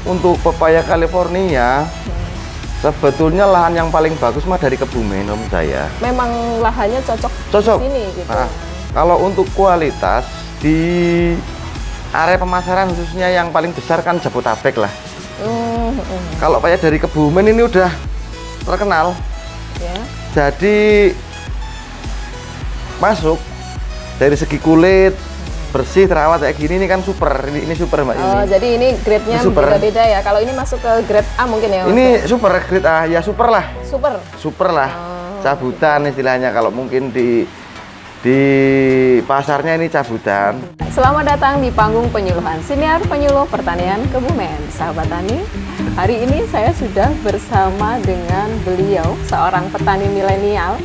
untuk pepaya California, sebetulnya lahan yang paling bagus mah dari Kebumen om saya. Memang lahannya cocok Cocok. di sini gitu. Nah, kalau untuk kualitas di area pemasaran khususnya yang paling besar kan Jabodetabek lah. Kalau pepaya dari Kebumen ini udah terkenal. Ya. Jadi masuk dari segi kulit bersih terawat kayak gini ini kan super. Ini super Mbak Yuni. Jadi ini grade-nya beda-beda ya. Kalau ini masuk ke grade A mungkin ya Mas? Ini super grade A, ya super lah. Super. Super lah. Cabutan istilahnya kalau mungkin di pasarnya ini cabutan. Selamat datang di panggung penyuluhan Siniar Penyuluh Pertanian Kebumen. Sahabat Tani, hari ini saya sudah bersama dengan beliau, seorang petani milenial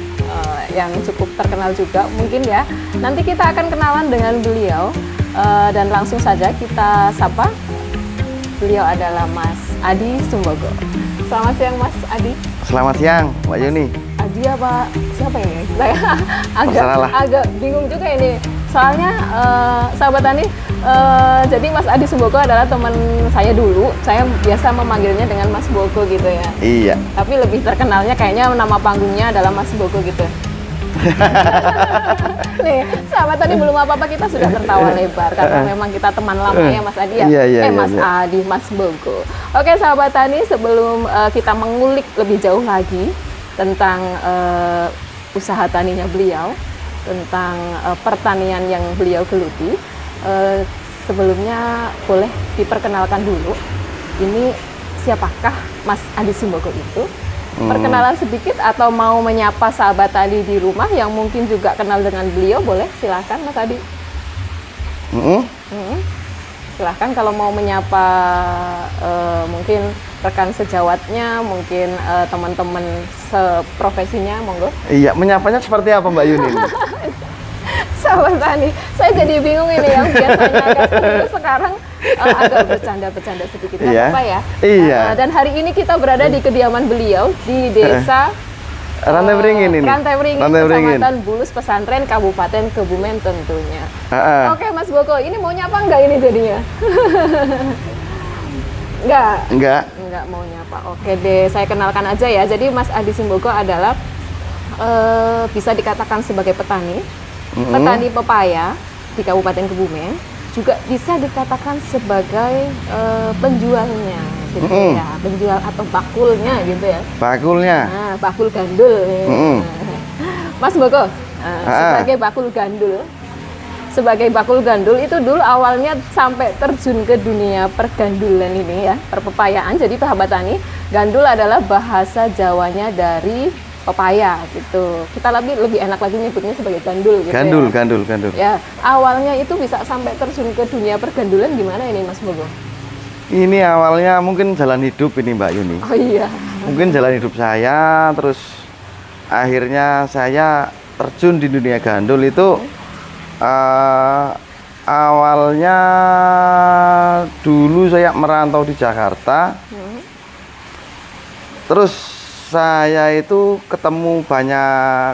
yang cukup terkenal juga mungkin ya. Nanti kita akan kenalan dengan beliau dan langsung saja kita sapa. Beliau adalah Mas Adi Sumbogo. Selamat siang Mas Adi. Selamat siang Mbak Yuni. Adi apa siapa ini? Saya agak bingung juga ini. Soalnya sahabat Tani, jadi Mas Adi Sumbogo adalah teman saya dulu. Saya biasa memanggilnya dengan Mas Bogo gitu ya. Iya. Tapi lebih terkenalnya kayaknya nama panggungnya adalah Mas Bogo gitu. Nih, sahabat Tani, belum apa-apa kita sudah tertawa lebar karena memang kita teman lama ya Mas Adi ya. Iya, Mas Adi, Mas Bogo. Oke sahabat Tani, sebelum kita mengulik lebih jauh lagi tentang usaha taninya beliau, tentang pertanian yang beliau geluti, sebelumnya boleh diperkenalkan dulu. Ini siapakah Mas Adi Sumbogo itu? Perkenalan sedikit atau mau menyapa sahabat tani di rumah yang mungkin juga kenal dengan beliau, boleh silahkan Mas Adi. Silahkan kalau mau menyapa mungkin rekan sejawatnya, mungkin teman-teman seprofesinya, monggo. Iya, menyapanya seperti apa Mbak Yuni? Sahabat Tani, saya jadi bingung ini yang biasanya agak serius, sekarang agak bercanda-bercanda sedikit, nggak apa-apa ya? Iya. Dan hari ini kita berada di kediaman beliau di desa Rantai Beringin ini. Rantai Beringin, Kecamatan Bulus, Pesantren, Kabupaten Kebumen tentunya. Oke Mas Bogo, ini mau nyapa nggak ini jadinya? Enggak mau nyapa. Oke deh, saya kenalkan aja ya. Jadi Mas Adi Sumbogo adalah bisa dikatakan sebagai petani pepaya di Kabupaten Kebumen, juga bisa dikatakan sebagai penjualnya gitu ya, penjual atau bakulnya gitu ya. Bakulnya. Nah, bakul gandul. Mas Bogo, sebagai bakul gandul itu dulu awalnya sampai terjun ke dunia pergandulan ini ya, perpepayaan. Jadi sahabat tani, gandul adalah bahasa Jawanya dari pepaya gitu. Kita lebih enak lagi nyebutnya sebagai gandul gitu. Gandul. Ya, awalnya itu bisa sampai terjun ke dunia pergandulan gimana ini Mas Bogo? Ini awalnya mungkin jalan hidup ini Mbak Yuni. Oh iya. Mungkin jalan hidup saya, terus akhirnya saya terjun di dunia gandul itu awalnya dulu saya merantau di Jakarta. Terus saya itu ketemu banyak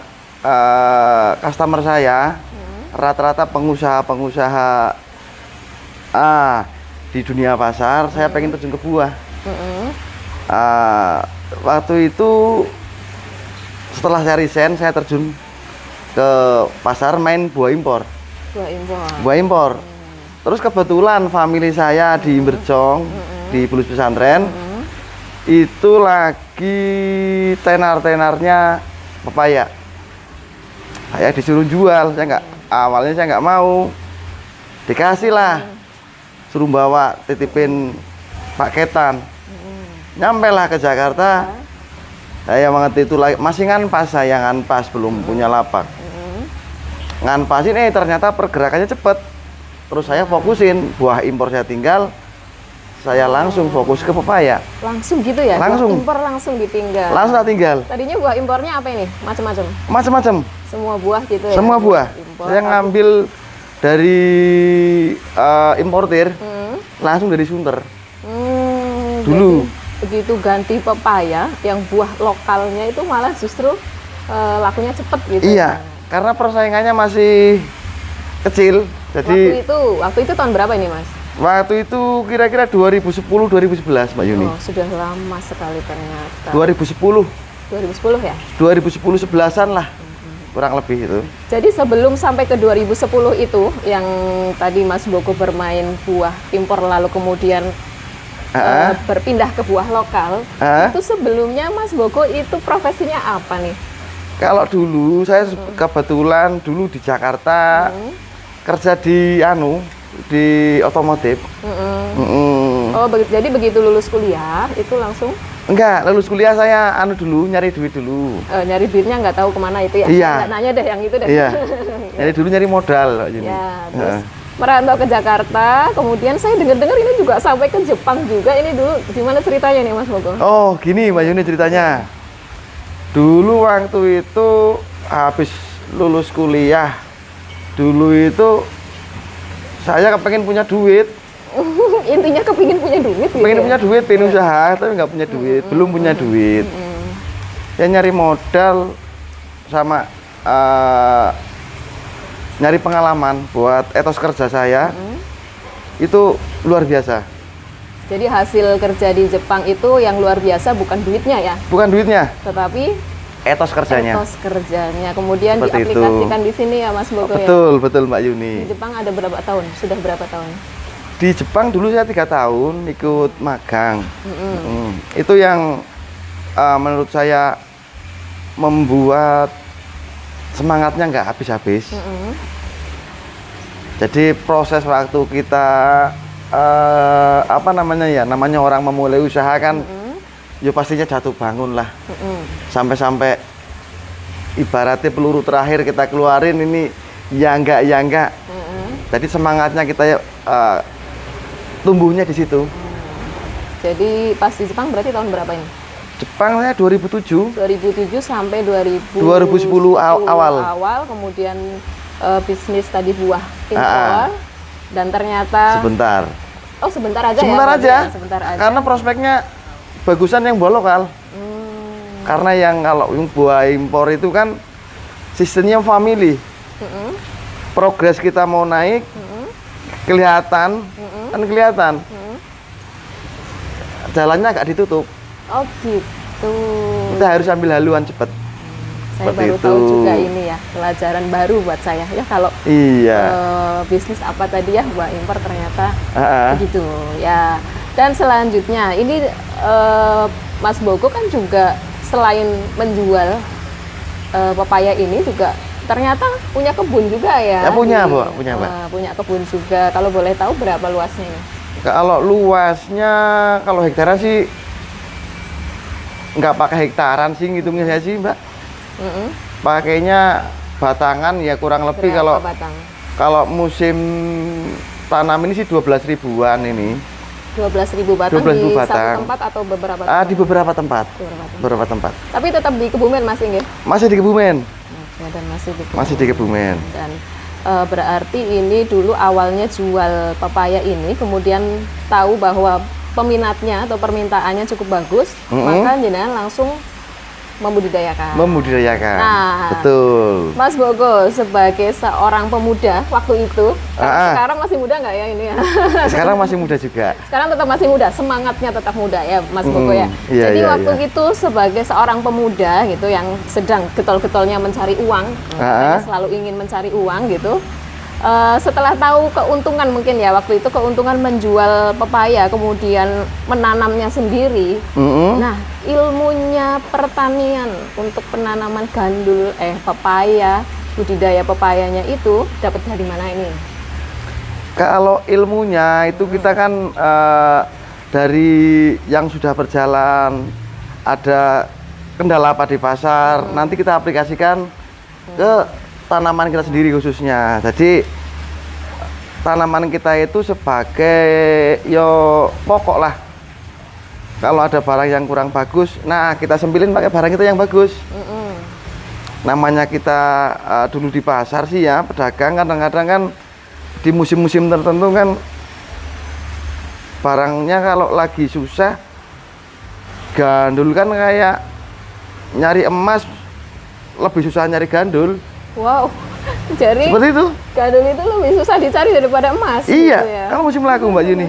customer saya, rata-rata pengusaha-pengusaha di dunia pasar. Saya pengen terjun ke buah. Waktu itu setelah saya resign, saya terjun ke pasar main buah impor. Buah impor. Terus kebetulan family saya di Berjong, di Bulus Pesantren, itu lagi tenar-tenarnya pepaya. Saya disuruh jual, awalnya saya nggak mau, dikasih lah, suruh bawa titipin paketan. Nyampe lah ke Jakarta, saya mengerti itu lagi, masih nganpas, saya nganpas, belum punya lapak. Nganpasin, ternyata pergerakannya cepet. Terus saya fokusin, buah impor saya tinggal, saya langsung fokus ke pepaya. Langsung gitu ya? Langsung. Buah impor langsung ditinggal. Langsung tak tinggal. Tadinya buah impornya apa ini? Macam-macam? Macam-macam. Semua buah gitu ya? Semua buah. Saya ngambil dari importir, langsung dari Sunter. Dulu. Begitu ganti pepaya, yang buah lokalnya itu malah justru lakunya cepet gitu. Iya, karena persaingannya masih kecil. Jadi waktu itu tahun berapa ini Mas? Waktu itu kira-kira 2010-2011 Mbak Yuni. Oh, sudah lama sekali ternyata. 2010. 2010 ya? 2010 11-an lah. Kurang lebih itu. Jadi sebelum sampai ke 2010 itu yang tadi Mas Bogo bermain buah impor lalu kemudian berpindah ke buah lokal. Itu sebelumnya Mas Bogo itu profesinya apa nih? Kalau dulu saya kebetulan dulu di Jakarta kerja di di otomotif. Oh, jadi begitu lulus kuliah itu langsung? Enggak, lulus kuliah saya dulu nyari duit dulu. Nyari duitnya nggak tahu kemana itu ya? Iya. Nggak nanya deh yang itu deh. Iya. Nyari dulu nyari modal. Ya, terus merantau ke Jakarta, kemudian saya dengar-dengar ini juga sampai ke Jepang juga. Ini dulu gimana ceritanya nih Mas Bogo? Oh, gini Mbak Yuni ceritanya. Dulu waktu itu habis lulus kuliah, dulu itu saya kepengen punya duit. Intinya kepingin punya duit gitu. Pengen punya duit, pengen usaha, tapi nggak punya duit, belum punya duit. Ya nyari modal sama nyari pengalaman buat etos kerja saya. Itu luar biasa. Jadi hasil kerja di Jepang itu yang luar biasa bukan duitnya ya? Bukan duitnya, tetapi etos kerjanya. Etos kerjanya. Kemudian Seperti diaplikasikan di sini ya Mas Bogo ya? Betul, betul Mbak Yuni. Di Jepang ada berapa tahun? Sudah berapa tahun? Di Jepang dulu saya 3 tahun ikut magang. Itu yang menurut saya membuat semangatnya nggak habis-habis. Jadi proses waktu kita namanya orang memulai usaha kan, ya pastinya jatuh bangun lah. Sampai-sampai ibaratnya peluru terakhir kita keluarin ini ya enggak. Jadi semangatnya kita tumbuhnya di situ. Jadi pas di Jepang berarti tahun berapa ini? Jepang saya 2007. 2007 sampai 2010 awal. Kemudian bisnis tadi buah impor dan ternyata sebentar. Oh, sebentar aja sebentar ya? aja. Sebentar aja. Karena prospeknya bagusan yang buah lokal. Karena yang kalau yang buah impor itu kan sistemnya family. Progres kita mau naik kelihatan. Jalannya agak ditutup. Oh gitu. Kita harus ambil haluan cepat. Saya baru tahu juga ini ya, pelajaran baru buat saya ya kalau bisnis apa tadi ya buah impor ternyata begitu ya. Dan selanjutnya ini Mas Bogo kan juga selain menjual pepaya ini juga ternyata punya kebun juga ya? Ya punya, Bu. Punya, Mbak. Punya kebun juga. Kalau boleh tahu berapa luasnya ini? Kalau luasnya, kalau hektaran sih nggak pakai hektaran sih ngitungnya saya sih, Mbak. Pakainya batangan ya kurang lebih. Kalau musim tanam ini sih 12 ribuan ini. 12.000 batang 12.000 di batang. satu tempat atau beberapa tempat? Di beberapa tempat. Tapi tetap di Kebumen masih nggih? Masih di Kebumen. Ya, dan masih di Kebumen. Dan berarti ini dulu awalnya jual pepaya ini, kemudian tahu bahwa peminatnya atau permintaannya cukup bagus, maka jenengan langsung membudidayakan. Nah, betul. Mas Bogo sebagai seorang pemuda waktu itu, sekarang masih muda nggak ya ini ya? Sekarang masih muda juga. Sekarang tetap masih muda, semangatnya tetap muda ya Mas Bogo ya. Iya, jadi iya, waktu itu sebagai seorang pemuda gitu yang sedang getol-getolnya mencari uang, selalu ingin mencari uang gitu. Setelah tahu keuntungan mungkin ya waktu itu keuntungan menjual pepaya kemudian menanamnya sendiri. Nah, ilmunya pertanian untuk penanaman gandul pepaya, budidaya pepayanya itu dapat dari mana ini? Kalau ilmunya itu kita kan dari yang sudah berjalan, ada kendala apa di pasar, nanti kita aplikasikan ke tanaman kita sendiri khususnya. Jadi tanaman kita itu sebagai pokok lah. Kalau ada barang yang kurang bagus, nah kita sempilin pakai barang kita yang bagus. Namanya kita dulu di pasar sih ya, pedagang kadang-kadang kan di musim-musim tertentu kan barangnya kalau lagi susah, gandul kan kayak nyari emas lebih susah nyari gandul. Wow, Jadi seperti itu. gadul itu lebih susah dicari daripada emas. Iya, gitu ya. kalau musim laku Mbak Yuni.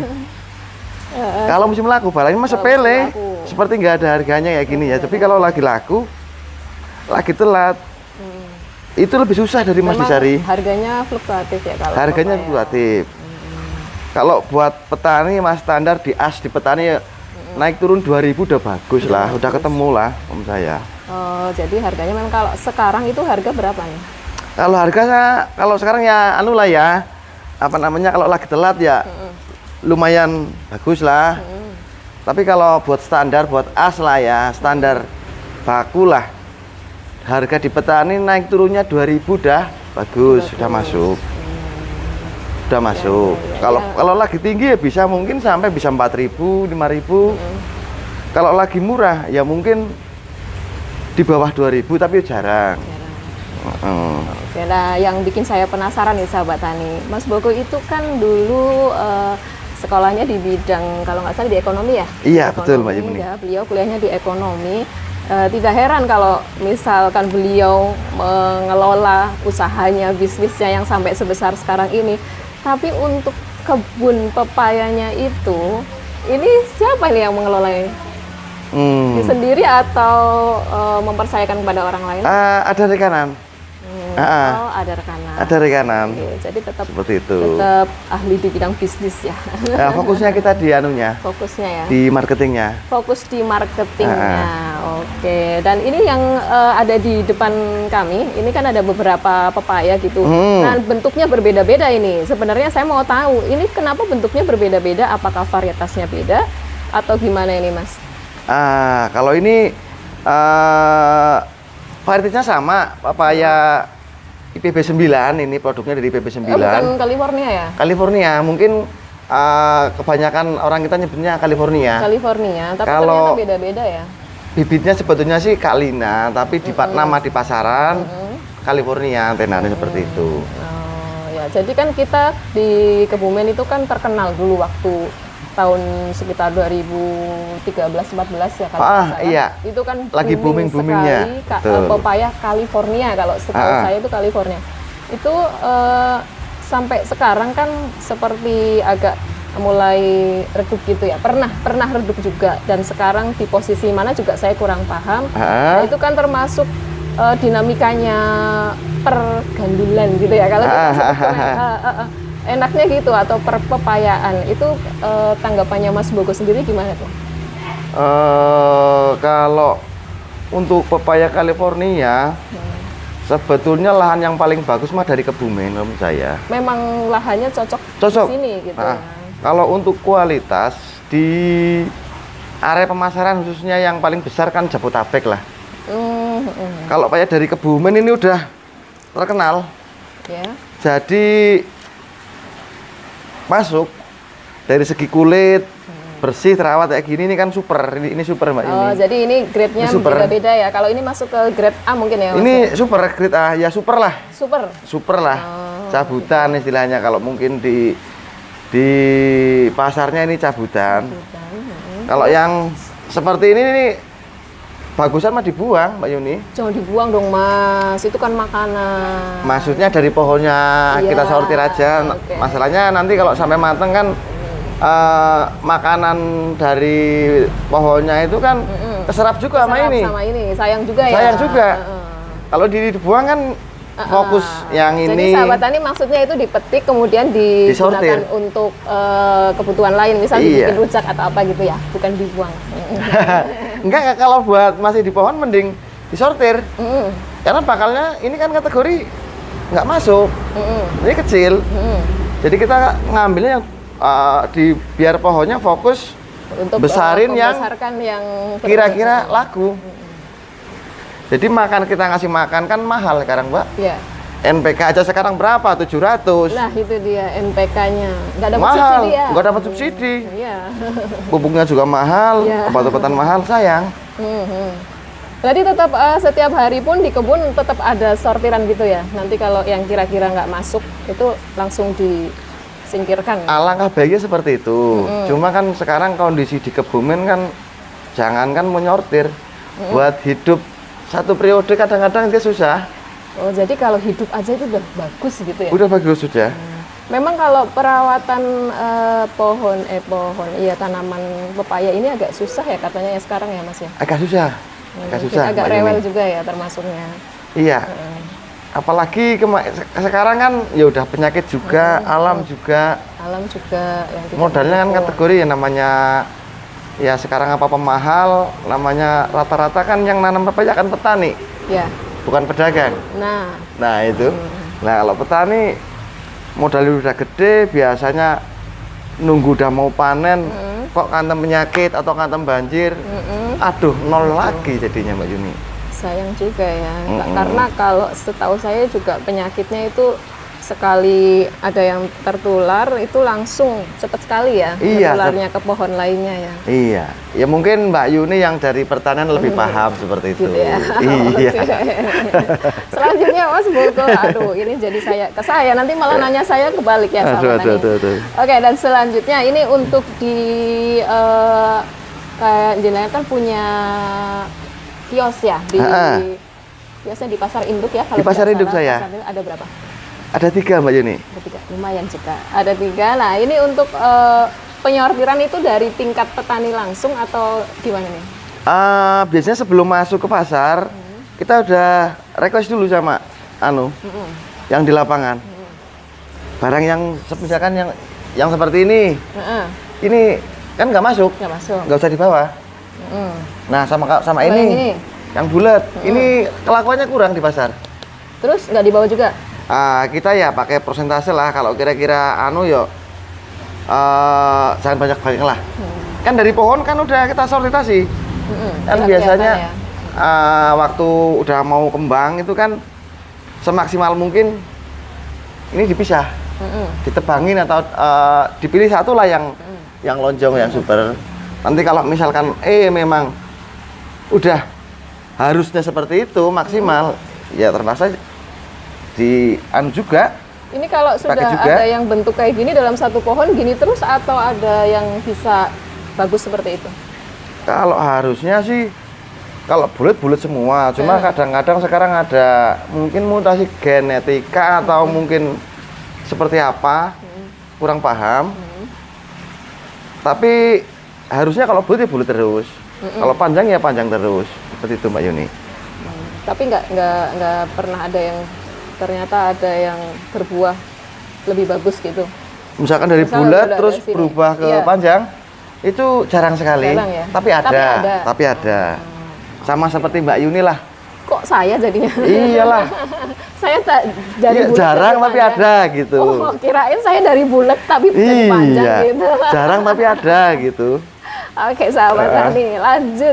Kalau musim laku barangnya mah sepele, seperti nggak ada harganya kayak gini ya. Tapi kalau lagi laku, lagi telat, itu lebih susah dari Mas Memang dicari. harganya fluktuatif ya kalau Harganya papaya. fluktuatif. Kalau buat petani Mas standar di as di petani ya naik turun 2000 udah bagus lah, udah ketemu lah om saya. Oh, jadi harganya memang kalau sekarang itu harga berapa nih? Kalau harganya kalau sekarang ya anu lah ya, apa namanya kalau lagi telat ya lumayan bagus lah. Tapi kalau buat standar buat as lah ya, standar baku lah. Harga di petani naik turunnya 2000 udah bagus, sudah masuk. Udah masuk. Kalau lagi tinggi ya bisa mungkin sampai bisa 4000, 5000. Kalau lagi murah ya mungkin di bawah 2000 tapi jarang. Oke, nah yang bikin saya penasaran nih sahabat tani, Mas Bogo itu kan dulu sekolahnya di bidang kalau nggak salah di ekonomi ya? Iya, Ekonomi, betul Mbak Yuni. ya, beliau kuliahnya di ekonomi. Tidak heran kalau misalkan beliau mengelola usahanya, bisnisnya yang sampai sebesar sekarang ini. Tapi untuk kebun pepayanya itu, ini siapa ini yang mengelolanya? Ini sendiri atau mempercayakan kepada orang lain? Ada rekanan. Oh, ada rekanan. Ada rekanan. Oke, jadi tetap Seperti itu. tetap ahli di bidang bisnis ya. Nah, fokusnya kita di anunya, Fokusnya ya. di marketingnya. Fokus di marketingnya. Oke. Dan ini yang ada di depan kami, ini kan ada beberapa pepaya gitu. Nah, bentuknya berbeda-beda ini. Sebenarnya saya mau tahu, ini kenapa bentuknya berbeda-beda? Apakah varietasnya beda atau gimana ini, Mas? Kalau ini varietasnya sama, pepaya IPB 9, ini produknya dari IPB 9. Bukan California ya? California, mungkin kebanyakan orang kita nyebutnya California. California, tapi Kalau ternyata beda-beda ya? Bibitnya sebetulnya sih Kalina, tapi di nama di pasaran California, antenanya seperti itu. Oh, ya, jadi kan kita di Kebumen itu kan terkenal dulu waktu tahun sekitar 2013-14 ya kalau nggak salah. Iya. Itu kan lagi booming-boomingnya. sekali pepaya California kalau setahu saya itu California. Itu sampai sekarang kan seperti agak mulai redup gitu ya. Pernah redup juga dan sekarang di posisi mana juga saya kurang paham. Nah, itu kan termasuk dinamikanya pergandulan gitu ya kalau kita sebut enaknya gitu atau perpepayaan itu tanggapannya Mas Bogo sendiri gimana tuh? Kalau untuk pepaya California sebetulnya lahan yang paling bagus mah dari Kebumen menurut saya. Memang lahannya cocok di sini gitu. Kalau untuk kualitas di area pemasaran khususnya yang paling besar kan Jabotabek lah. Kalau pepaya dari Kebumen ini udah terkenal. Ya. Jadi masuk dari segi kulit bersih terawat kayak gini ini kan super, ini super Mbak. Oh, jadi ini grade-nya beda-beda ya. Kalau ini masuk ke grade A mungkin ya Mas? Ini super grade A, ya super lah. Super lah. Cabutan istilahnya kalau mungkin di pasarnya ini cabutan. Kalau yang seperti ini nih bagusan mah dibuang Mbak Yuni. Jangan dibuang dong Mas, itu kan makanan. Maksudnya dari pohonnya kita sortir aja. Masalahnya nanti kalau sampai mateng kan makanan dari pohonnya itu kan keserap juga sama ini. Sayang juga ya. Sayang juga. Kalau dibuang kan fokus yang ini. Jadi sahabat tani maksudnya itu dipetik kemudian digunakan untuk kebutuhan lain, misalnya dibikin rujak atau apa gitu ya, bukan dibuang. Enggak, kalau buat masih di pohon mending disortir. Karena bakalnya ini kan kategori nggak masuk. Ini kecil. Jadi kita ngambilnya yang biar pohonnya fokus untuk besarin yang kira-kira laku. Jadi kita ngasih makan kan mahal sekarang Mbak. Iya. NPK aja sekarang berapa? 700. Nah itu dia NPK-nya. Nggak dapat mahal, subsidi ya? Nggak dapat subsidi. Iya. Pupuknya juga mahal, obat-obatan mahal, sayang. Berarti tetap setiap hari pun di kebun tetap ada sortiran gitu ya? Nanti kalau yang kira-kira nggak masuk itu langsung disingkirkan? Alangkah baiknya seperti itu. Cuma kan sekarang kondisi di Kebumen kan jangankan menyortir. Buat hidup satu periode kadang-kadang dia susah. Oh, jadi kalau hidup aja itu udah bagus gitu ya? Udah bagus sudah. Memang kalau perawatan tanaman pepaya ini agak susah ya katanya ya sekarang ya Mas ya? Agak susah. Agak susah. Agak rewel juga ya termasuknya. Iya. Apalagi sekarang kan ya udah penyakit juga, alam juga. Alam juga yang tidak modalnya kan mendukung. kategori ya namanya ya sekarang apa mahal, namanya rata-rata kan yang nanam pepaya kan petani. Ya. Bukan pedagang. Nah itu. Nah kalau petani modalnya udah gede, biasanya nunggu udah mau panen, kok kantem penyakit atau kantem banjir, aduh nol lagi jadinya Mbak Yuni. Sayang juga ya, karena kalau setahu saya juga penyakitnya itu sekali ada yang tertular itu langsung cepat sekali ya, tertularnya ke pohon lainnya ya. Iya, ya mungkin Mbak Yuni yang dari pertanian lebih paham seperti itu. Gitu ya? Iya. Selanjutnya Mas Boko, aduh ini jadi ke saya nanti malah nanya saya kebalik ya sama tadi. Oke, dan selanjutnya ini untuk di kayak jenengan kan punya kios ya di biasanya di pasar induk ya, kalau di pasar induk saya ada berapa? Ada 3 Mbak Yuni. Ada 3, lumayan juga. Ada 3. Nah ini untuk penyortiran itu dari tingkat petani langsung atau gimana nih? Biasanya sebelum masuk ke pasar kita udah request dulu sama yang di lapangan. Barang yang misalkan yang seperti ini kan nggak masuk, nggak usah dibawa. Nah sama ini yang bulat, ini kelakuannya kurang di pasar. Terus nggak dibawa juga? Kita ya pakai persentase lah, kalau kira-kira jangan banyak-banyak lah. Kan dari pohon kan udah kita sortitasi. Kan biasanya waktu udah mau kembang itu kan semaksimal mungkin ini dipisah, ditebangin atau dipilih satu lah yang lonjong, yang super. Nanti kalau misalkan memang udah harusnya seperti itu maksimal, ya terpaksa juga. Ini kalau sudah ada yang bentuk kayak gini dalam satu pohon gini terus atau ada yang bisa bagus seperti itu? Kalau harusnya sih kalau bulat-bulat semua, cuma kadang-kadang sekarang ada mungkin mutasi genetika atau mungkin seperti apa, kurang paham. Tapi harusnya kalau bulat ya bulat terus, kalau panjang ya panjang terus, seperti itu Mbak Yuni. Tapi nggak pernah ada yang ternyata ada yang berbuah lebih bagus gitu. Misalkan dari bulat terus berubah ke panjang, itu jarang sekali. Jarang, ya? Tapi ada. Sama seperti Mbak Yuni lah. Kok saya jadinya? Iyalah. Saya tak dari bulat jarang tapi ada gitu. Oh, kirain saya dari bulat tapi jadi panjang gitu. Jarang tapi ada gitu. Oke sahabat tani, lanjut.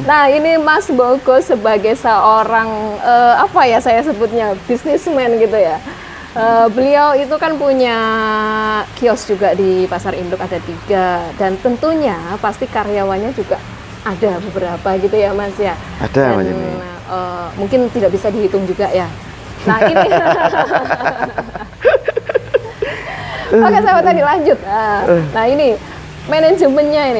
Nah ini Mas Boko sebagai seorang saya sebutnya bisnismen gitu ya. Beliau itu kan punya kios juga di pasar induk, ada 3, dan tentunya pasti karyawannya juga ada beberapa gitu ya Mas ya. Ada Mas ini. Mungkin tidak bisa dihitung juga ya. Nah ini. Oke sahabat tani, lanjut. Nah ini. Manajemennya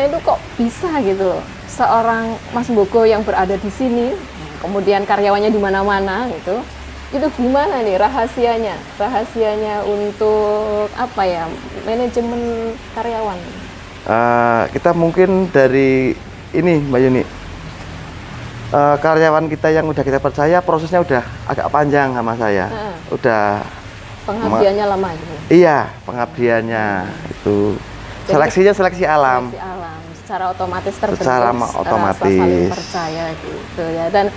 itu kok bisa gitu loh, seorang Mas Boko yang berada di sini, kemudian karyawannya di mana-mana gitu, itu gimana nih rahasianya untuk manajemen karyawan? Kita mungkin dari ini Mbak Yuni, karyawan kita yang udah kita percaya prosesnya udah agak panjang sama saya, udah pengabdiannya lama gitu. Iya, pengabdiannya itu. Seleksinya seleksi alam. Secara otomatis terbentuk. Secara otomatis. Saling percaya gitu ya. Dan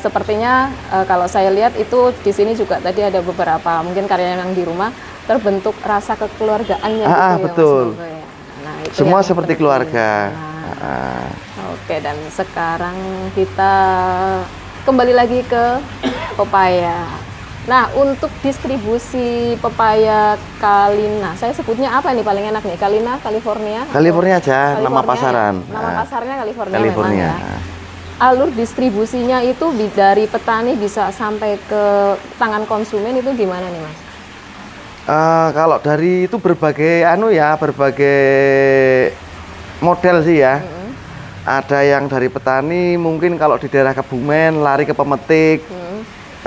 sepertinya kalau saya lihat itu di sini juga tadi ada beberapa mungkin karyawan yang di rumah terbentuk rasa kekeluargaannya gitu ya. Betul. Mas Boko, ya. Nah, itu semua seperti keluarga. Oke, dan sekarang kita kembali lagi ke pepaya. Nah, untuk distribusi pepaya Kalina, saya sebutnya apa nih paling enak nih? Kalina, California? California aja, nama pasaran. Ya? Nama pasarnya California. Memang ya. Alur distribusinya itu dari petani bisa sampai ke tangan konsumen itu gimana nih Mas? Kalau dari itu berbagai model sih ya. Ada yang dari petani, mungkin kalau di daerah Kebumen lari ke pemetik.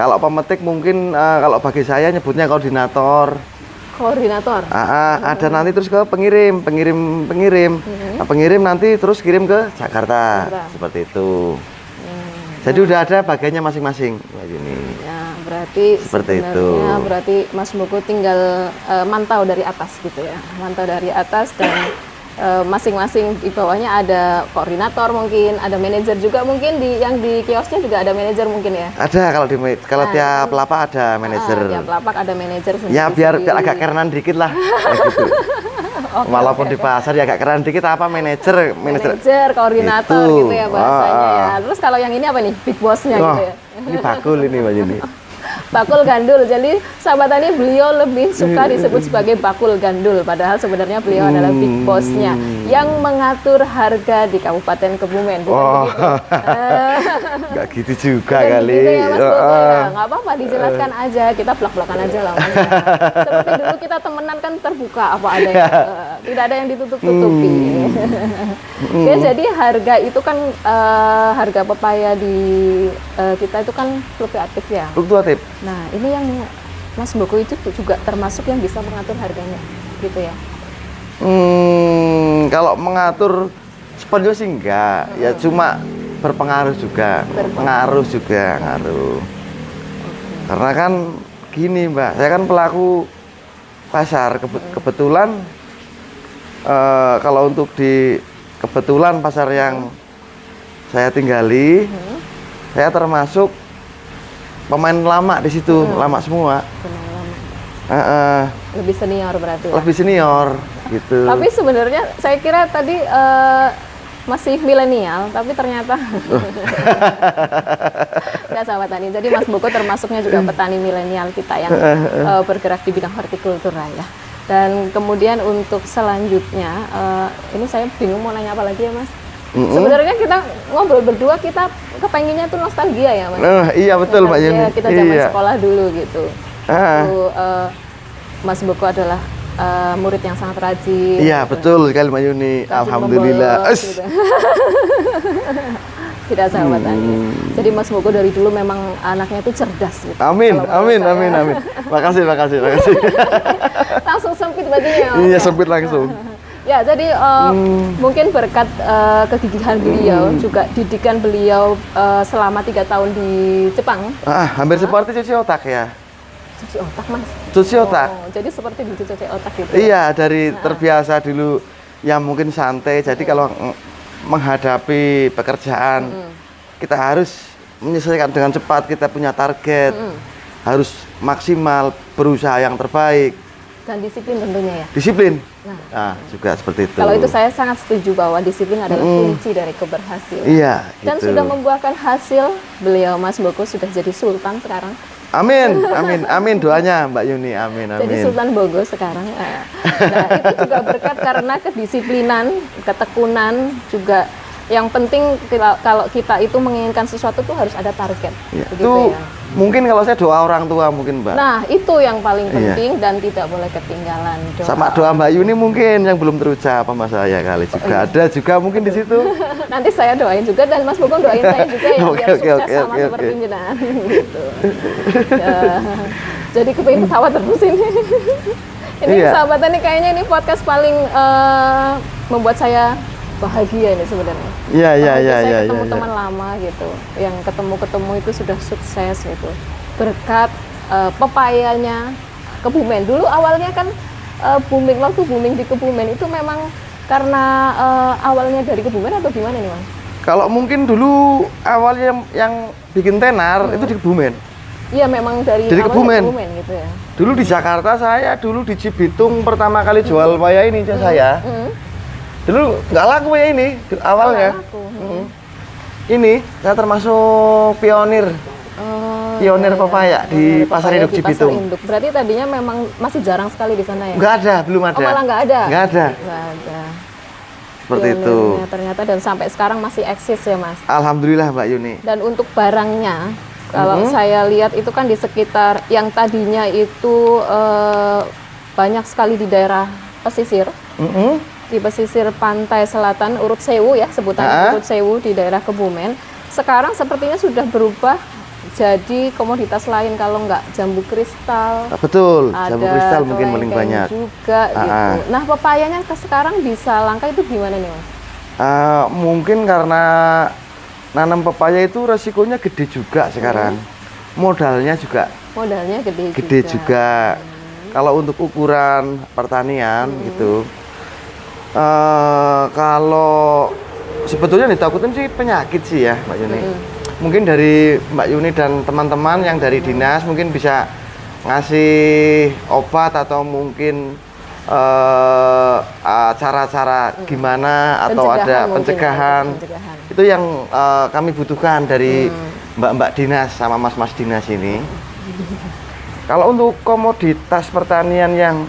Kalau pemetik mungkin kalau bagi saya nyebutnya koordinator. Koordinator. Ada nanti terus ke pengirim. Nah, pengirim nanti terus kirim ke Jakarta. Seperti itu. Jadi udah ada bagiannya masing-masing. Ini. Ya, berarti seperti itu. Berarti Mas Boko tinggal mantau dari atas gitu ya. Mantau dari atas dan masing-masing di bawahnya ada koordinator mungkin, ada manajer juga mungkin yang di kiosnya juga ada manajer mungkin ya. Ada kalau tiap lapak ada manajer. Tiap lapak ada manajer sendiri. Ya biar agak kerenan dikit lah. Gitu. Walaupun di pasar ya agak keren dikit apa manajer, koordinator gitu ya bahasanya ya. Terus kalau yang ini apa nih? Big boss-nya gitu ya. Ini bakul ini Mbak Yuni. Bakul gandul. Jadi sahabat tani beliau lebih suka disebut sebagai bakul gandul padahal sebenarnya beliau adalah big boss-nya yang mengatur harga di Kabupaten Kebumen. Nggak gitu juga kali. Gitu ya Mas Boko ya. Nggak apa-apa dijelaskan aja, kita belak-belakan aja lah Mas. Seperti dulu kita temenan kan terbuka apa adanya. Tidak ada yang ditutup-tutupi. Oke, jadi harga itu kan harga pepaya di kita itu kan fluktuatif ya. Fluktuatif. Nah, ini yang Mas Boko itu juga termasuk yang bisa mengatur harganya, gitu ya? Kalau mengatur sepenuhnya sih enggak, ya cuma berpengaruh juga, ngaruh. Karena kan gini Mbak, saya kan pelaku pasar, kebetulan kalau untuk kebetulan pasar yang saya tinggali, saya termasuk pemain lama di situ, lama semua. Lebih senior berarti ya? Lebih senior, gitu. Tapi sebenarnya saya kira tadi masih milenial, tapi ternyata nggak sahabat tani. Jadi Mas Boko termasuknya juga petani milenial kita yang bergerak di bidang hortikultura ya. Dan kemudian untuk selanjutnya, ini saya bingung mau nanya apa lagi ya Mas? Sebenarnya kita ngobrol berdua, kita kepenginnya tuh nostalgia ya Mas. Iya betul Mbak Yuni. Kita zaman sekolah dulu gitu. Mas Boko adalah murid yang sangat rajin. Iya betul sekali Mbak Yuni. Alhamdulillah. Gitu. Tidak sahabat tani. Jadi Mas Boko dari dulu memang anaknya itu cerdas gitu. Amin. Makasih. Langsung sempit bajunya. Iya sempit langsung. Ya, jadi mungkin berkat kegigihan beliau, juga didikan beliau selama 3 tahun di Jepang. Hampir seperti cuci otak ya. Cuci otak Mas? Cuci otak. Jadi seperti dicuci otak gitu. Iya, dari terbiasa dulu ya mungkin santai. Jadi kalau menghadapi pekerjaan, kita harus menyelesaikan dengan cepat, kita punya target. Harus maksimal, berusaha yang terbaik. Dan disiplin tentunya ya? Disiplin. Nah, juga seperti itu. Kalau itu saya sangat setuju bahwa disiplin adalah kunci dari keberhasilan. Iya, dan gitu. sudah membuahkan hasil. Beliau Mas Boko sudah jadi sultan sekarang. Amin doanya Mbak Yuni, amin. Jadi Sultan Bogo sekarang. Nah, itu juga berkat karena kedisiplinan, ketekunan juga. Yang penting kalau kita itu menginginkan sesuatu tuh harus ada target. Ya, itu ya. Mungkin kalau saya doa orang tua mungkin Mbak. Nah itu yang paling penting dan tidak boleh ketinggalan doa. Sama doa Mbak Yuni mungkin yang belum terucap sama saya kali juga. Ada juga mungkin di situ. Nanti saya doain juga dan Mas Boko doain saya juga ya biar sukses sama seperti jenengan. Gitu. Ya. Jadi kepengen ketawa terus ini. Ini sahabat tani kayaknya ini podcast paling membuat saya bahagia ini sebenarnya. Iya. Saya ketemu teman lama gitu, yang ketemu itu sudah sukses gitu. Berkat pepayanya Kebumen. Dulu awalnya kan waktu booming di Kebumen itu memang karena awalnya dari Kebumen atau gimana nih Mas? Kalau mungkin dulu awalnya yang bikin tenar itu di Kebumen. Iya memang dari Kebumen gitu ya. Dulu di Jakarta saya, dulu di Cibitung pertama kali jual paya ini saya. Dulu nggak laku ya ini awalnya. Ini saya termasuk pionir pepaya di pasar induk Cibitung. Berarti tadinya memang masih jarang sekali di sana ya? Nggak ada, belum ada. Malah nggak ada? Nggak ada. Seperti itu. Ternyata dan sampai sekarang masih eksis ya Mas? Alhamdulillah Mbak Yuni. Dan untuk barangnya, kalau saya lihat itu kan di sekitar yang tadinya itu banyak sekali di daerah pesisir. Di pesisir pantai selatan Urut Sewu ya sebutannya Urut Sewu di daerah Kebumen. Sekarang sepertinya sudah berubah jadi komoditas lain kalau nggak jambu kristal. Betul, jambu kristal mungkin paling banyak. Juga gitu. Nah, pepayanya sekarang bisa langka itu gimana nih, Mas? Mungkin karena nanam pepaya itu resikonya gede juga sekarang. Modalnya gede juga. Kalau untuk ukuran pertanian gitu, kalau sebetulnya ditakutin sih penyakit sih ya, Mbak Yuni. Mungkin dari Mbak Yuni dan teman-teman yang dari dinas mungkin bisa ngasih obat atau mungkin cara-cara gimana atau ada pencegahan. Itu yang kami butuhkan dari mbak-mbak dinas sama mas-mas dinas ini. Kalau untuk komoditas pertanian yang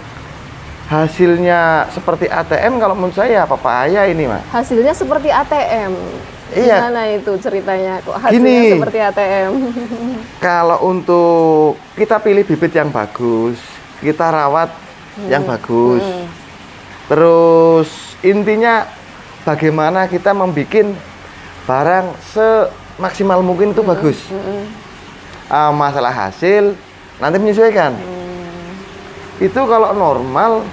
hasilnya seperti ATM, kalau menurut saya pepaya ini, Mas. Hasilnya seperti ATM. Iya. Gimana itu ceritanya kok hasilnya seperti ATM? Kalau untuk kita pilih bibit yang bagus, kita rawat yang bagus. Terus intinya bagaimana kita membuat barang semaksimal mungkin itu bagus. Masalah hasil nanti menyesuaikan. Itu kalau normal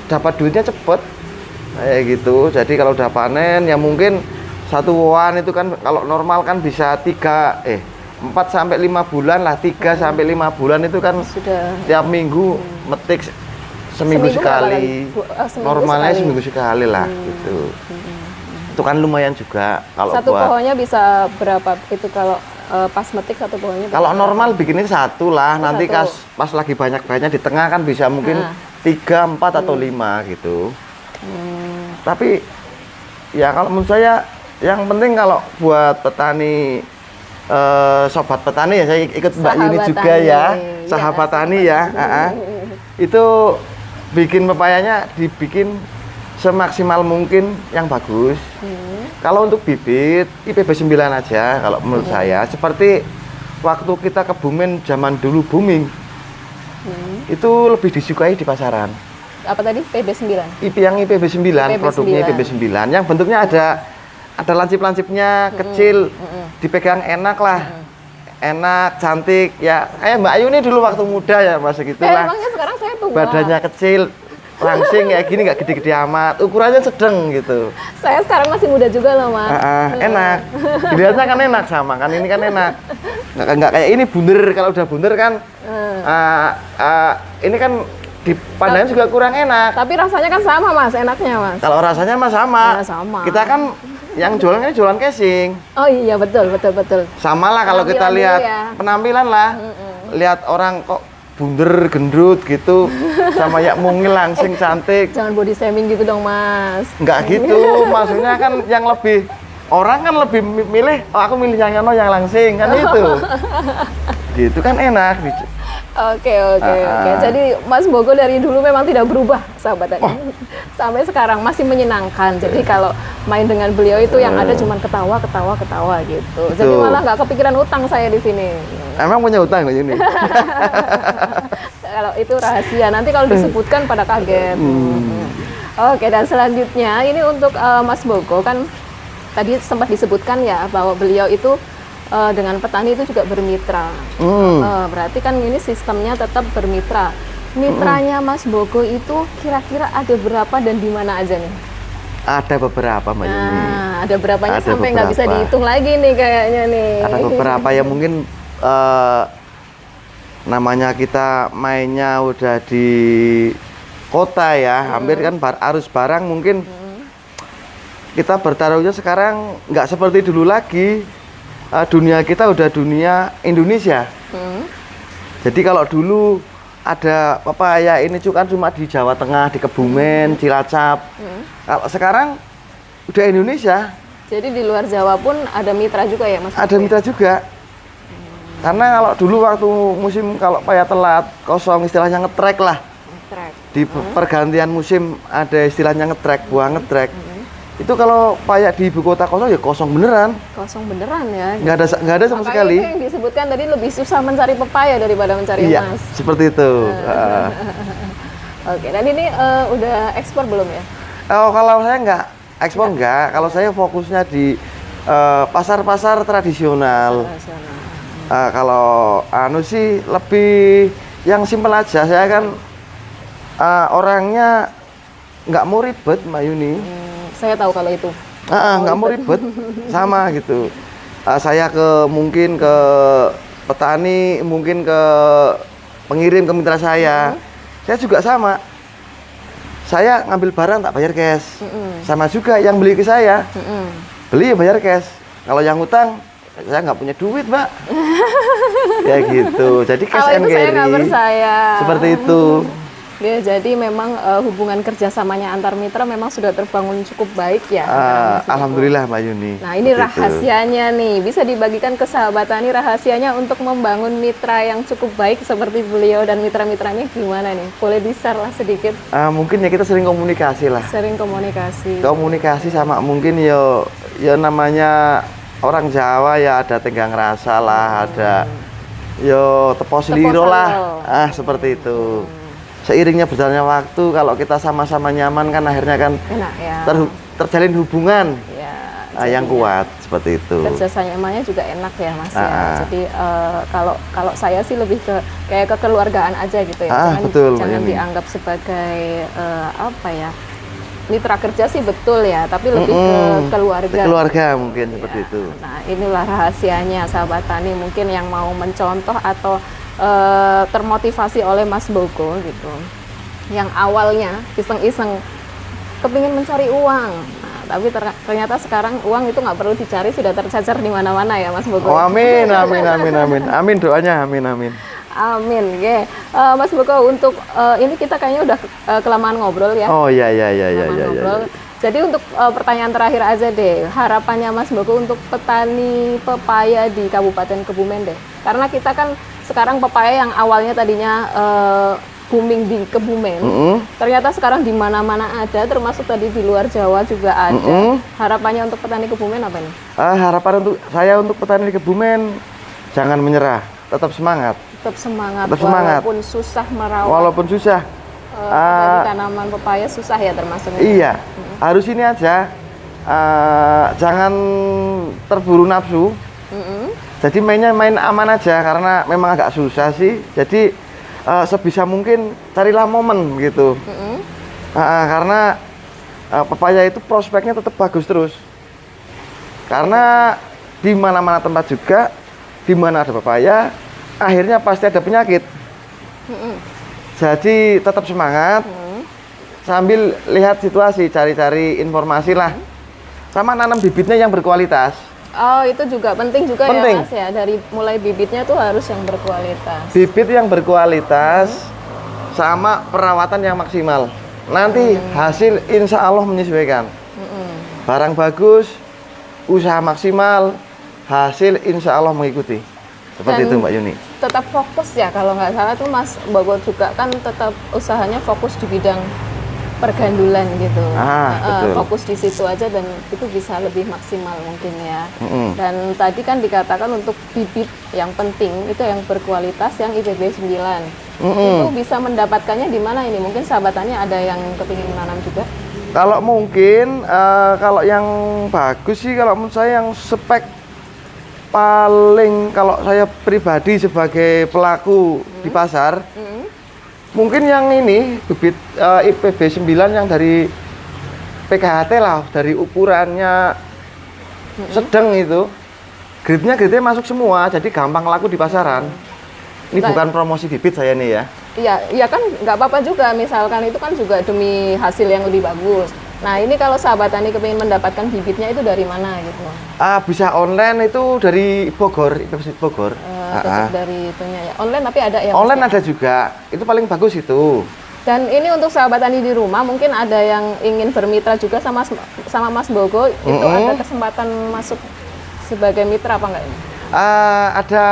dapat duitnya cepet kayak gitu. Jadi kalau udah panen ya mungkin satu wohan itu kan kalau normal kan bisa 4 sampai 5 bulan lah, 3 sampai 5 bulan itu kan sudah tiap minggu metik seminggu sekali. Normalnya seminggu sekali lah gitu. Itu kan lumayan juga kalau satu pohonnya bisa berapa itu kalau pas metik satu pohonnya? Kalau normal bikinnya satu lah, nanti pas lagi banyak-banyak di tengah kan bisa mungkin 3, 4 atau 5 gitu. Tapi ya kalau menurut saya yang penting kalau buat petani, sobat petani ya, saya ikut Mbak Yuni juga ya, sahabat tani ya, itu bikin pepayanya dibikin semaksimal mungkin yang bagus. Kalau untuk bibit IPB 9 aja kalau menurut saya. Seperti waktu kita ke Bumen zaman dulu booming, itu lebih disukai di pasaran. Apa tadi? PB 9? Yang IPB 9, produknya IPB 9 yang bentuknya ada lancip-lancipnya kecil, dipegang enak lah, enak, cantik ya. Kayak Mbak Ayu ini dulu waktu muda ya masa gitulah. Emangnya sekarang saya tua. Badannya kecil, langsing kayak gini, nggak gede-gede amat, ukurannya sedang gitu. Saya sekarang masih muda juga loh, Mas. Enak, dilihatnya kan enak sama kan, ini kan enak. Nggak kayak ini bunder. Kalau udah bunder kan, ini kan dipandangnya juga kurang enak. Tapi rasanya kan sama, Mas, enaknya, Mas. Kalau rasanya mah sama. Sama. Kita kan yang jualan ini jualan casing. Oh iya, betul. Sama lah kalau kita lihat penampilan lah. Lihat orang kok bunder, gendut gitu, sama ya mungil langsing cantik. Jangan body shaming gitu dong, Mas. Enggak gitu, maksudnya kan yang lebih, orang kan lebih milih, aku milih yang langsing, kan itu. Gitu kan enak. Oke. Jadi Mas Bogo dari dulu memang tidak berubah, sahabat tadi. Sampai sekarang masih menyenangkan. Jadi kalau main dengan beliau itu yang ada cuma ketawa gitu. Jadi malah nggak kepikiran utang saya di sini. Emang punya utang nggak ini? Kalau itu rahasia. Nanti kalau disebutkan pada kaget. Oke, dan selanjutnya ini untuk Mas Bogo kan tadi sempat disebutkan ya bahwa beliau itu dengan petani itu juga bermitra. Berarti kan ini sistemnya tetap bermitra. Mitranya Mas Bogo itu kira-kira ada berapa dan di mana aja nih? Ada beberapa, Mbak Yuni. Ada berapanya sampai nggak bisa dihitung lagi nih kayaknya nih. Ada beberapa yang mungkin namanya kita mainnya udah di kota ya, hampir kan arus barang mungkin kita bertaruhnya sekarang nggak seperti dulu lagi. Dunia kita udah dunia Indonesia. Jadi kalau dulu ada pepaya ini kan cuma di Jawa Tengah, di Kebumen, Cilacap. Kalau sekarang udah Indonesia. Jadi di luar Jawa pun ada mitra juga ya, Mas? Ada mitra juga. Karena kalau dulu waktu musim kalau paya telat, kosong istilahnya ngetrek lah. Di pergantian musim ada istilahnya ngetrek, buah ngetrek. Itu kalau paya di ibu kota kosong ya kosong beneran. Kosong beneran ya. Nggak ada sama sekali. Itu yang disebutkan tadi lebih susah mencari pepaya daripada mencari emas. Iya, seperti itu. Oke, dan ini udah ekspor belum ya? Kalau saya nggak ekspor nggak. Kalau saya fokusnya di pasar-pasar tradisional. Kalau anu sih lebih yang simpel aja. Saya kan orangnya nggak mau ribet, Mbak Yuni. Saya tahu kalau itu. Nggak mau ribet, sama gitu. Saya mungkin ke petani, mungkin ke pengirim, ke mitra saya. Saya juga sama. Saya ngambil barang tak bayar cash. Sama juga yang beli ke saya. Beli ya bayar cash. Kalau yang utang, saya nggak punya duit, Mbak. Ya gitu. Jadi cash and carry. Saya nggak percaya. Seperti itu. Ya, jadi memang hubungan kerjasamanya antar mitra memang sudah terbangun cukup baik ya. Alhamdulillah, Mbak Yuni. Nah, ini rahasianya nih, bisa dibagikan ke sahabat tani, rahasianya untuk membangun mitra yang cukup baik seperti beliau dan mitra-mitranya gimana nih? Boleh di-share lah sedikit. Mungkin ya kita sering komunikasi lah. Sering komunikasi. Komunikasi sama mungkin ya namanya orang Jawa ya ada tenggang rasa lah, ada tepo seliro lah. Seperti itu. Seiringnya berjalannya waktu, kalau kita sama-sama nyaman kan akhirnya kan enak, ya. Terjalin hubungan yang kuat seperti itu. Kerjasamanya juga enak ya, Mas ya. Jadi kalau saya sih lebih ke kayak kekeluargaan aja gitu ya. Jangan dianggap sebagai apa ya, mitra kerja sih betul ya, tapi lebih ke keluarga. Keluarga mungkin seperti itu. Nah, inilah rahasianya sahabat tani, mungkin yang mau mencontoh atau termotivasi oleh Mas Bogo gitu, yang awalnya iseng-iseng kepingin mencari uang, tapi ternyata sekarang uang itu nggak perlu dicari, sudah tercecer di mana-mana ya Mas Bogo. Amin, doanya amin. Amin, Mas Bogo, untuk ini kita kayaknya udah kelamaan ngobrol ya. Oh iya. Jadi untuk pertanyaan terakhir aja deh, harapannya Mas Bogo untuk petani pepaya di Kabupaten Kebumen deh, karena kita kan sekarang pepaya yang awalnya tadinya booming di Kebumen, ternyata sekarang di mana-mana ada, termasuk tadi di luar Jawa juga ada. Harapannya untuk petani Kebumen apa nih? Harapan untuk petani di Kebumen, jangan menyerah, tetap semangat. Walaupun susah merawat. Walaupun susah. Tanaman pepaya susah ya termasuknya. Iya, harus ini aja. Jangan terburu nafsu. Jadi main aman aja, karena memang agak susah sih. Jadi sebisa mungkin carilah momen gitu. Karena pepaya itu prospeknya tetap bagus terus. Karena di mana-mana tempat juga, di mana ada pepaya, akhirnya pasti ada penyakit. Jadi tetap semangat, sambil lihat situasi, cari-cari informasi lah. Sama nanam bibitnya yang berkualitas. Oh, itu juga penting juga ya Mas ya, dari mulai bibitnya tuh harus yang berkualitas. Bibit yang berkualitas sama perawatan yang maksimal. Nanti hasil insya Allah menyesuaikan. Barang bagus, usaha maksimal, hasil insya Allah mengikuti. Seperti itu Mbak Yuni. Tetap fokus ya, kalau nggak salah tuh Mas Bogo juga kan tetap usahanya fokus di bidang pergandulan gitu. Betul. Fokus di situ aja dan itu bisa lebih maksimal mungkin ya. Dan tadi kan dikatakan untuk bibit yang penting itu yang berkualitas, yang IPB 9. Itu bisa mendapatkannya di mana ini? Mungkin sahabatannya ada yang kepingin menanam juga? Kalau mungkin kalau yang bagus sih, kalau menurut saya yang spek paling, kalau saya pribadi sebagai pelaku di pasar, mungkin yang ini bibit IPB 9 yang dari PKHT lah, dari ukurannya sedang itu, grade-nya masuk semua, jadi gampang laku di pasaran. Ini bukan promosi bibit saya nih ya. Iya kan nggak apa-apa juga, misalkan itu kan juga demi hasil yang lebih bagus. Nah, ini kalau sahabat tani kepingin mendapatkan bibitnya itu dari mana gitu? Bisa online, itu dari Bogor, IPB Bogor. Dari itunya ya. Online tapi ada ya? Online ada juga, itu paling bagus itu. Dan ini untuk sahabat tani di rumah, mungkin ada yang ingin bermitra juga sama Mas Bogo, itu ada kesempatan masuk sebagai mitra apa enggak ini? Ada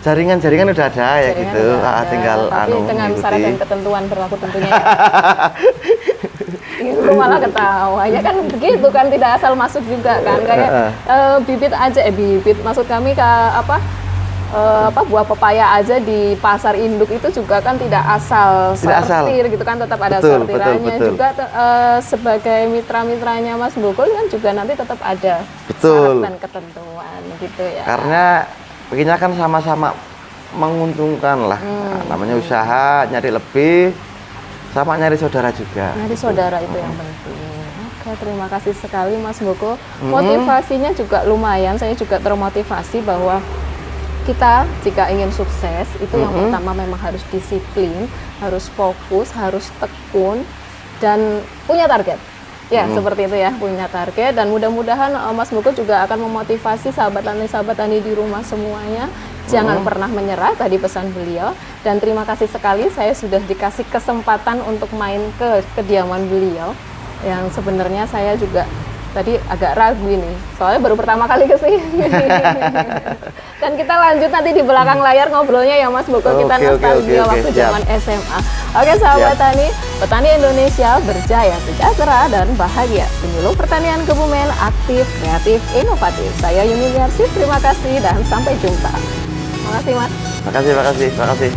jaringan udah ada ya gitu. Tinggal tapi dengan syarat dan ketentuan berlaku tentunya ya. Itu malah ketawa ya kan, begitu kan, tidak asal masuk juga kan, kayak bibit aja bibit maksud kami buah pepaya aja di pasar induk itu juga kan tidak asal sortir gitu kan, tetap ada sortirannya juga. Sebagai mitra-mitranya Mas Bogo kan juga nanti tetap ada syarat dan ketentuan gitu ya. Karena Pengennya kan sama-sama menguntungkan lah. Nah, namanya usaha, nyari lebih, sama nyari saudara juga. Nyari saudara itu yang penting. Oke, terima kasih sekali Mas Boko. Motivasinya juga lumayan, saya juga termotivasi bahwa kita jika ingin sukses, itu yang pertama memang harus disiplin, harus fokus, harus tekun, dan punya target. Ya, seperti itu ya, punya target, dan mudah-mudahan Mas Boko juga akan memotivasi sahabat tani di rumah semuanya. Jangan pernah menyerah, tadi pesan beliau. Dan terima kasih sekali saya sudah dikasih kesempatan untuk main ke kediaman beliau. Yang sebenarnya saya juga tadi agak ragu ini, soalnya baru pertama kali ke sini. Dan kita lanjut nanti di belakang layar ngobrolnya ya Mas Boko, kita nostalgia waktu zaman SMA. Oke sahabat tani, petani Indonesia berjaya, sejahtera, dan bahagia. Penyuluh pertanian Kebumen, aktif, kreatif, inovatif. Saya Yuni Miarsih, terima kasih dan sampai jumpa. Terima kasih Mas. Makasih.